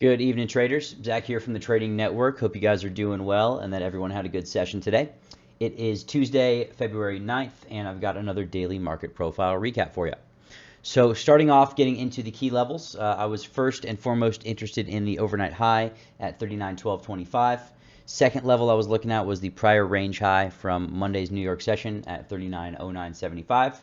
Good evening, traders. Zach here from the Trading Network. Hope you guys are doing well and that everyone had a good session today. It is Tuesday, February 9th, and I've got another daily market profile recap for you. So starting off, getting into the key levels, I was first and foremost interested in the overnight high at 39.1225. Second level I was looking at was the prior range high from Monday's New York session at 39.0975.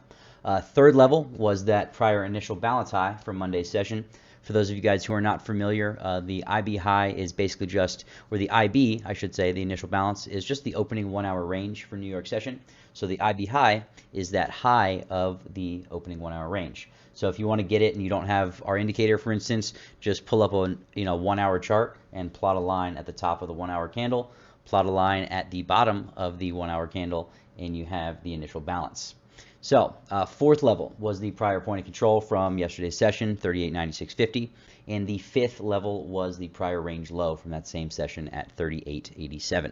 Third level was that prior initial balance high from Monday's session. For those of you guys who are not familiar, the IB high is basically just, or the IB, I should say, the initial balance is just the opening 1 hour range for New York session. So the IB high is that high of the opening 1 hour range. So if you want to get it and you don't have our indicator, for instance, just pull up a 1 hour chart and plot a line at the top of the 1 hour candle, plot a line at the bottom of the 1 hour candle, and you have the initial balance. So fourth level was the prior point of control from yesterday's session, 38.9650, and the fifth level was the prior range low from that same session at 38.87.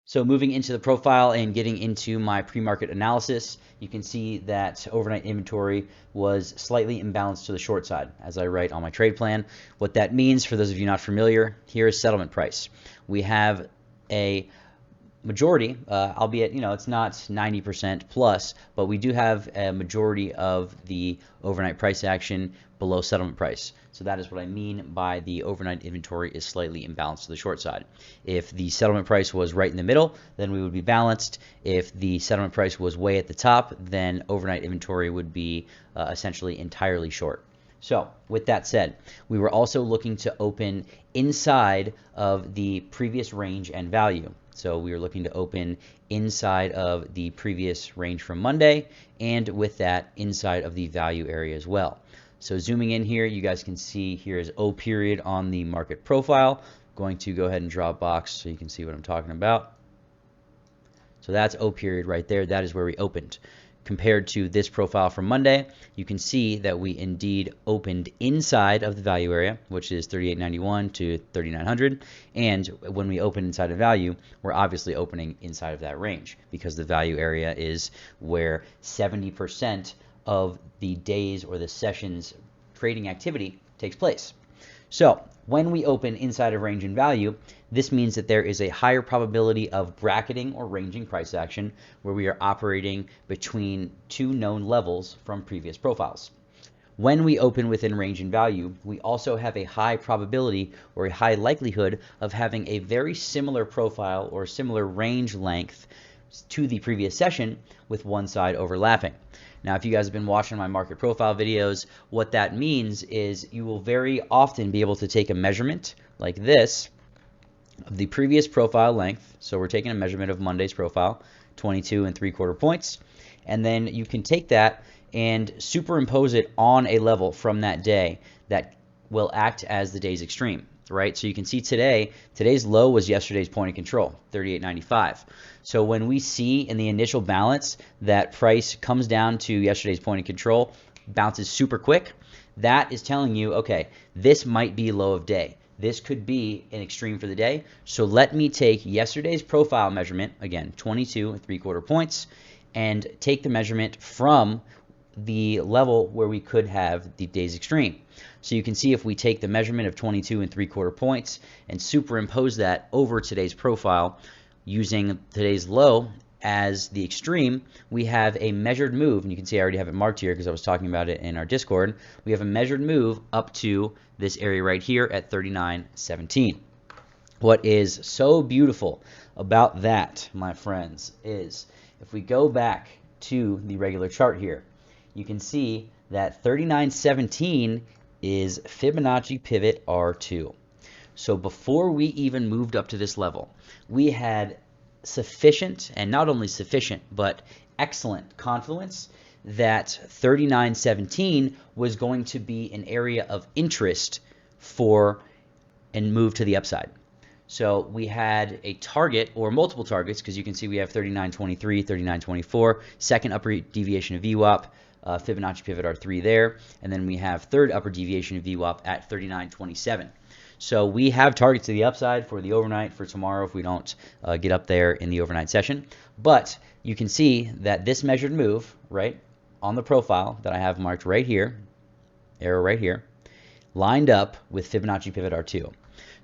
So moving into the profile and getting into my pre-market analysis, you can see that overnight inventory was slightly imbalanced to the short side, as I write on my trade plan. What that means, for those of you not familiar, here is settlement price. We have a majority, albeit it's not 90% plus, but we do have a majority of the overnight price action below settlement price. So that is what I mean by the overnight inventory is slightly imbalanced to the short side. If the settlement price was right in the middle, then we would be balanced. If the settlement price was way at the top, then overnight inventory would be essentially entirely short. So with that said, we were also looking to open inside of the previous range and value. So we were looking to open inside of the previous range from Monday, and with that inside of the value area as well. So zooming in here, you guys can see here is O period on the market profile. I'm going to go ahead and draw a box so you can see what I'm talking about. So that's O period right there. That is where we opened. Compared to this profile from Monday, you can see that we indeed opened inside of the value area, which is 38.91 to 3900. And when we open inside of value, we're obviously opening inside of that range because the value area is where 70% of the days or the sessions trading activity takes place. So when we open inside of range and value, this means that there is a higher probability of bracketing or ranging price action where we are operating between two known levels from previous profiles. When we open within range and value, we also have a high probability or a high likelihood of having a very similar profile or similar range length to the previous session with one side overlapping. Now, if you guys have been watching my market profile videos, what that means is you will very often be able to take a measurement like this of the previous profile length. So we're taking a measurement of Monday's profile, 22.75 points. And then you can take that and superimpose it on a level from that day that will act as the day's extreme, right? So you can see today's low was yesterday's point of control, 38.95. So when we see in the initial balance that price comes down to yesterday's point of control, bounces super quick, that is telling you, okay, this might be low of day. This could be an extreme for the day. So let me take yesterday's profile measurement, again, 22.75 points, and take the measurement from the level where we could have the day's extreme. So you can see if we take the measurement of 22.75 points and superimpose that over today's profile using today's low as the extreme, we have a measured move, and you can see I already have it marked here because I was talking about it in our Discord. We have a measured move up to this area right here at 39.17. What is so beautiful about that, my friends, is if we go back to the regular chart here, you can see that 39.17 is Fibonacci pivot R2. So before we even moved up to this level, we had sufficient, and not only sufficient, but excellent confluence that 39.17 was going to be an area of interest for and move to the upside. So we had a target or multiple targets because you can see we have 39.23, 39.24, second upper deviation of VWAP, Fibonacci pivot R3 there, and then we have third upper deviation of VWAP at 39.27. So we have targets to the upside for the overnight for tomorrow if we don't get up there in the overnight session. But you can see that this measured move, right, on the profile that I have marked right here, arrow right here, lined up with Fibonacci pivot R2.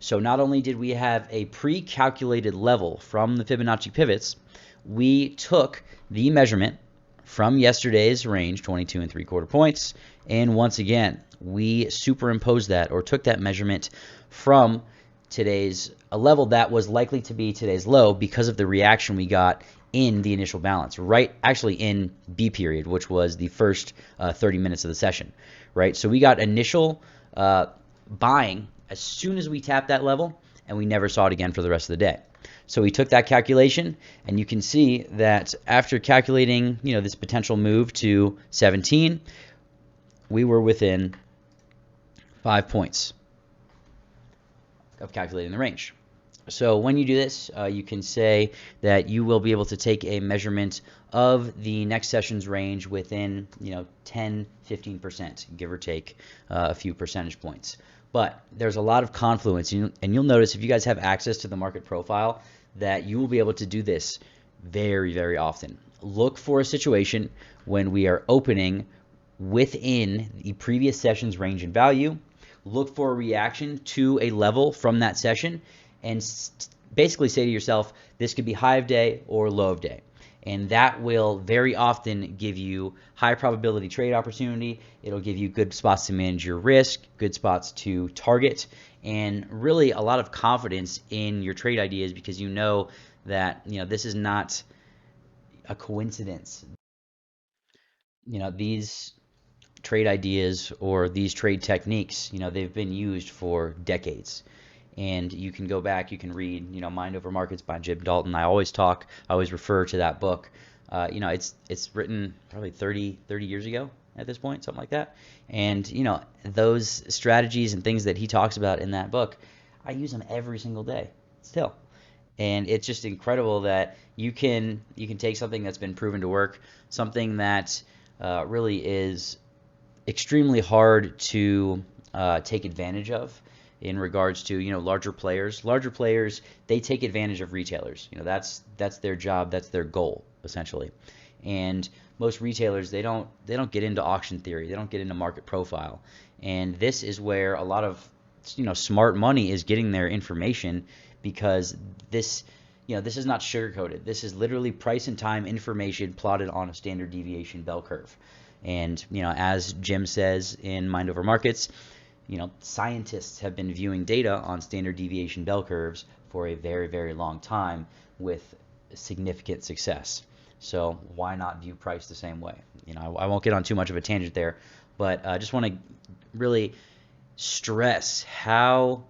So not only did we have a pre-calculated level from the Fibonacci pivots, we took the measurement from yesterday's range, 22 3/4 points, and once again, we superimposed that or took that measurement from today's a level that was likely to be today's low because of the reaction we got in the initial balance, right? Actually in B period, which was the first 30 minutes of the session, right? So we got initial buying as soon as we tapped that level, and we never saw it again for the rest of the day. So we took that calculation, and you can see that after calculating, this potential move to 17, we were within 5 points of calculating the range. So when you do this, you can say that you will be able to take a measurement of the next session's range within 10-15%, give or take a few percentage points. But there's a lot of confluence, and you'll notice if you guys have access to the market profile that you will be able to do this very, very often. Look for a situation when we are opening within the previous session's range and value. Look for a reaction to a level from that session, and basically say to yourself, this could be high of day or low of day. And that will very often give you high probability trade opportunity. It'll give you good spots to manage your risk, good spots to target, and really a lot of confidence in your trade ideas because you know that this is not a coincidence. These trade ideas or these trade techniques, they've been used for decades. And you can go back, you can read, Mind Over Markets by Jim Dalton. I always refer to that book. It's written probably 30 years ago at this point, something like that. And, those strategies and things that he talks about in that book, I use them every single day still. And it's just incredible that you can take something that's been proven to work, something that really is extremely hard to take advantage of in regards to larger players. Larger players, they take advantage of retailers. That's their job, that's their goal essentially. And most retailers, they don't get into auction theory, they don't get into market profile. And this is where a lot of smart money is getting their information, because this is not sugar coated. This is literally price and time information plotted on a standard deviation bell curve. And as Jim says in Mind Over Markets, scientists have been viewing data on standard deviation bell curves for a very, very long time with significant success. So why not view price the same way? I won't get on too much of a tangent there, but I just want to really stress how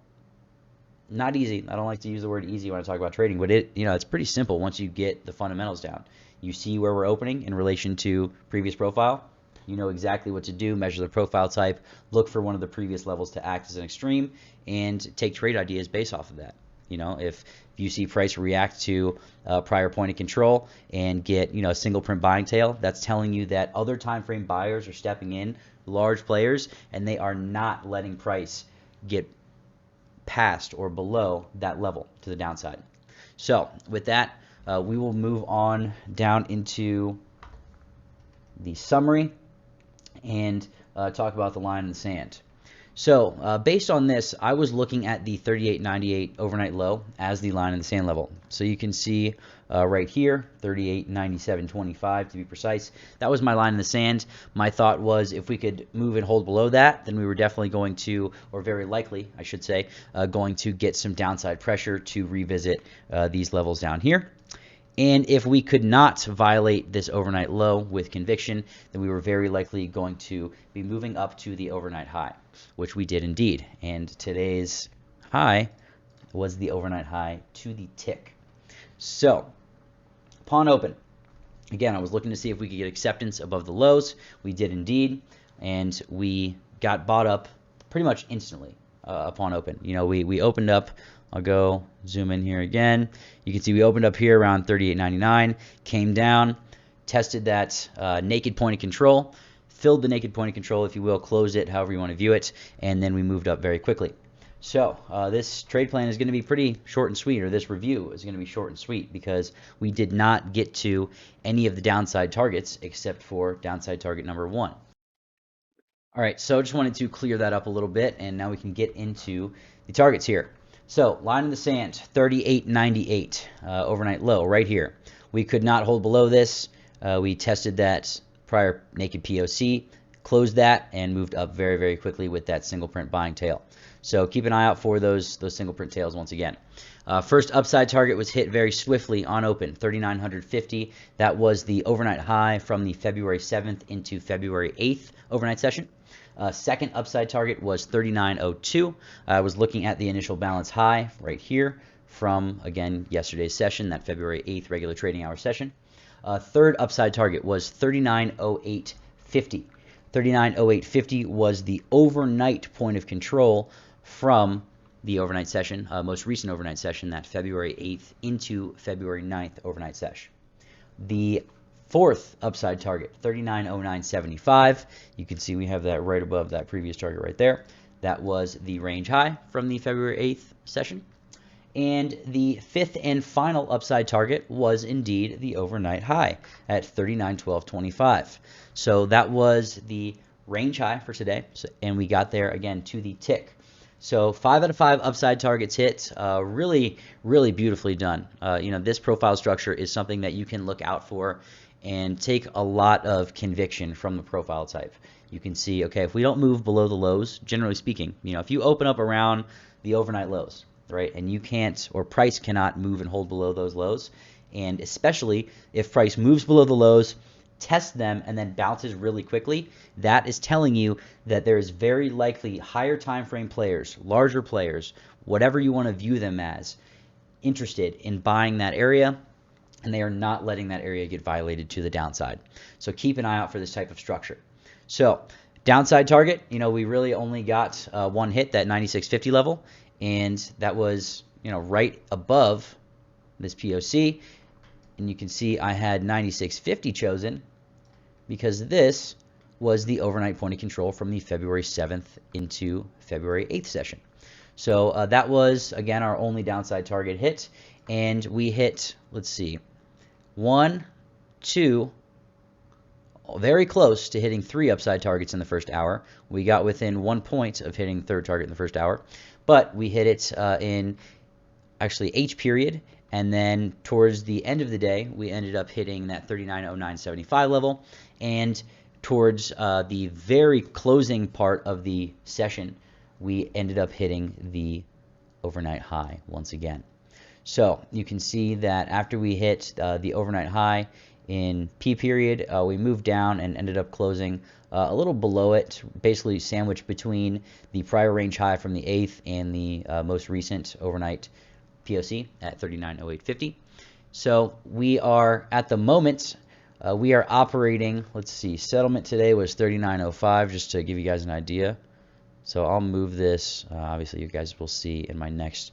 not easy. I don't like to use the word easy when I talk about trading, but it's pretty simple once you get the fundamentals down. You see where we're opening in relation to previous profile. You know exactly what to do, measure the profile type, look for one of the previous levels to act as an extreme, and take trade ideas based off of that. If you see price react to a prior point of control and get a single print buying tail, that's telling you that other time frame buyers are stepping in, large players, and they are not letting price get past or below that level to the downside. So with that, we will move on down into the summary and talk about the line in the sand. So based on this, I was looking at the 38.98 overnight low as the line in the sand level. So you can see right here, 38.97.25 to be precise. That was my line in the sand. My thought was if we could move and hold below that, then we were definitely going to, or very likely, I should say, going to get some downside pressure to revisit these levels down here. And if we could not violate this overnight low with conviction, then we were very likely going to be moving up to the overnight high, which we did indeed. And today's high was the overnight high to the tick. So upon open, again, I was looking to see if we could get acceptance above the lows. We did indeed, and we got bought up pretty much instantly upon open. We opened up. I'll go zoom in here again. You can see we opened up here around 38.99, came down, tested that naked point of control, filled the naked point of control, if you will, closed it, however you want to view it, and then we moved up very quickly. So this trade plan is going to be pretty short and sweet, or this review is going to be short and sweet, because we did not get to any of the downside targets except for downside target number 1. All right, so I just wanted to clear that up a little bit, and now we can get into the targets here. So line in the sand, 38.98, overnight low right here. We could not hold below this. We tested that prior naked POC, closed that, and moved up very, very quickly with that single print buying tail. So keep an eye out for those single print tails once again. First upside target was hit very swiftly on open, 3,950. That was the overnight high from the February 7th into February 8th overnight session. Second upside target was 39.02. I was looking at the initial balance high right here from, again, yesterday's session, that February 8th regular trading hour session. Third upside target was 39.0850. 39.0850 was the overnight point of control from the overnight session, most recent overnight session, that February 8th into February 9th overnight session. The fourth upside target, 39.0975. You can see we have that right above that previous target right there. That was the range high from the February 8th session. And the fifth and final upside target was indeed the overnight high at 39.1225. So that was the range high for today, and we got there again to the tick. So 5 out of 5 upside targets hit. Really, really beautifully done. This profile structure is something that you can look out for and take a lot of conviction from the profile type. You can see, okay, if we don't move below the lows, generally speaking, if you open up around the overnight lows, right, and you can't, or price cannot move and hold below those lows, and especially if price moves below the lows, tests them, and then bounces really quickly, that is telling you that there is very likely higher time frame players, larger players, whatever you want to view them as, interested in buying that area, and they are not letting that area get violated to the downside. So keep an eye out for this type of structure. So downside target, we really only got one hit, that 96.50 level, and that was right above this POC. And you can see I had 96.50 chosen because this was the overnight point of control from the February 7th into February 8th session. So that was, again, our only downside target hit. And we hit, let's see, 1, 2, very close to hitting 3 upside targets in the first hour. We got within 1 point of hitting third target in the first hour. But we hit it in actually H period. And then towards the end of the day, we ended up hitting that 39.0975 level. And towards the very closing part of the session, we ended up hitting the overnight high once again. So you can see that after we hit the overnight high in P period, we moved down and ended up closing a little below it, basically sandwiched between the prior range high from the 8th and the most recent overnight POC at 39.0850. So we are, at the moment, we are operating, let's see, settlement today was 39.05, just to give you guys an idea. So I'll move this, obviously you guys will see in my next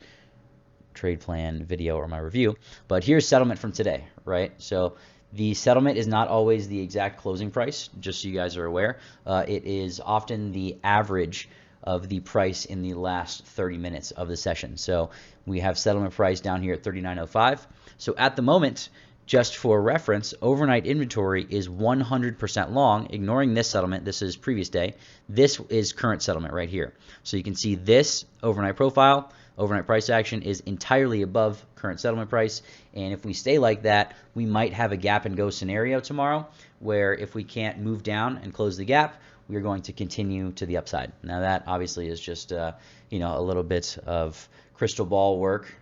trade plan video or my review, but here's settlement from today, right? So the settlement is not always the exact closing price, just so you guys are aware. It is often the average of the price in the last 30 minutes of the session. So we have settlement price down here at 39.05. So at the moment, just for reference, overnight inventory is 100% long, ignoring this settlement. This is previous day. This is current settlement right here. So you can see this overnight profile, overnight price action is entirely above current settlement price. And if we stay like that, we might have a gap and go scenario tomorrow, where if we can't move down and close the gap, we are going to continue to the upside. Now that obviously is just a little bit of crystal ball work,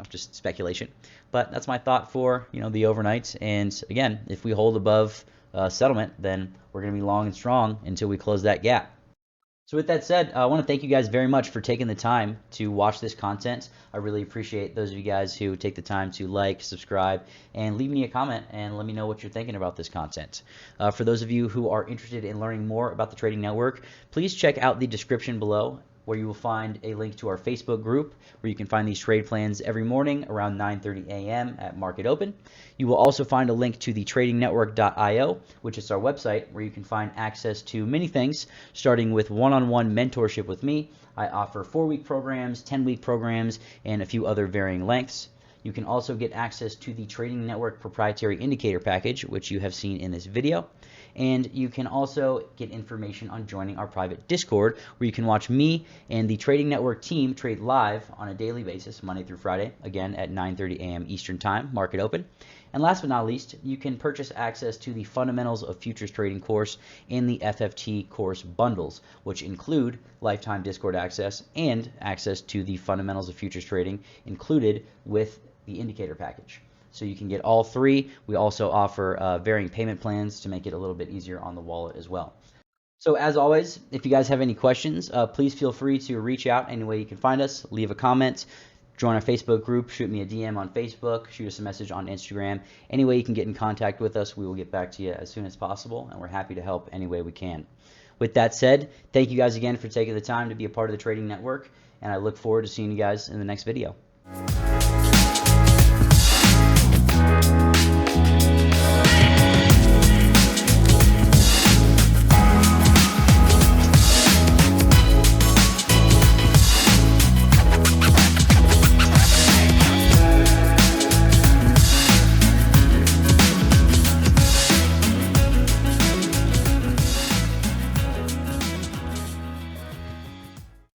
just speculation. But that's my thought for the overnight. And again, if we hold above settlement, then we're going to be long and strong until we close that gap. So with that said, I want to thank you guys very much for taking the time to watch this content. I really appreciate those of you guys who take the time to like, subscribe, and leave me a comment and let me know what you're thinking about this content. For those of you who are interested in learning more about the Trading Network, please check out the description below, where you will find a link to our Facebook group, where you can find these trade plans every morning around 9:30 a.m. at market open. You will also find a link to the tradingnetwork.io, which is our website, where you can find access to many things, starting with one-on-one mentorship with me. I offer 4-week programs, 10-week programs, and a few other varying lengths. You can also get access to the Trading Network Proprietary Indicator Package, which you have seen in this video. And you can also get information on joining our private Discord, where you can watch me and the Trading Network team trade live on a daily basis, Monday through Friday, again at 9:30 a.m. Eastern Time, market open. And last but not least, you can purchase access to the Fundamentals of Futures Trading course and the FFT course bundles, which include lifetime Discord access and access to the Fundamentals of Futures Trading included with the indicator package. So you can get all three. We also offer varying payment plans to make it a little bit easier on the wallet as well. So as always, if you guys have any questions, please feel free to reach out any way you can find us, leave a comment, join our Facebook group, shoot me a DM on Facebook, shoot us a message on Instagram. Any way you can get in contact with us, we will get back to you as soon as possible, and we're happy to help any way we can. With that said, thank you guys again for taking the time to be a part of the Trading Network, and I look forward to seeing you guys in the next video.